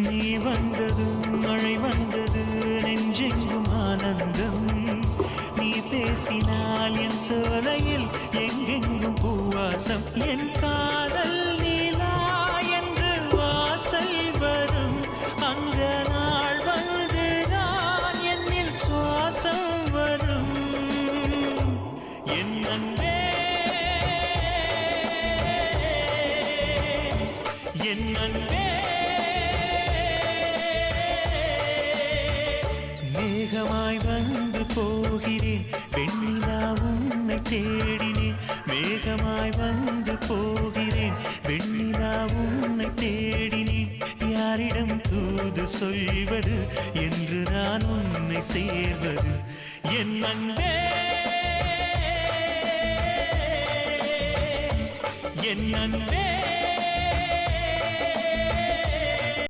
நீ வந்தது மழை வந்தது நெஞ்செங்கும் ஆனந்தம் நீ பேசினால் என் சோலையில் எங்கெங்கும் பூவாசம் என் காதல் நீலா என்று வாசல் வரும் அந்த நாள் வந்து நான் என்னில் சுவாசம் வரும் என் அன்பே என் அன்பே மேகமாய் வந்து போகிறேன் வெண்ணிலா உன்னை தேடினேன் மேகமாய் வந்து போகிறேன் வெண்ணிலா உன்னை தேடினேன் யாரிடம் தூது சொல்வது என்று நான் உன்னை சேர்வது என் அன்பே என் அன்பே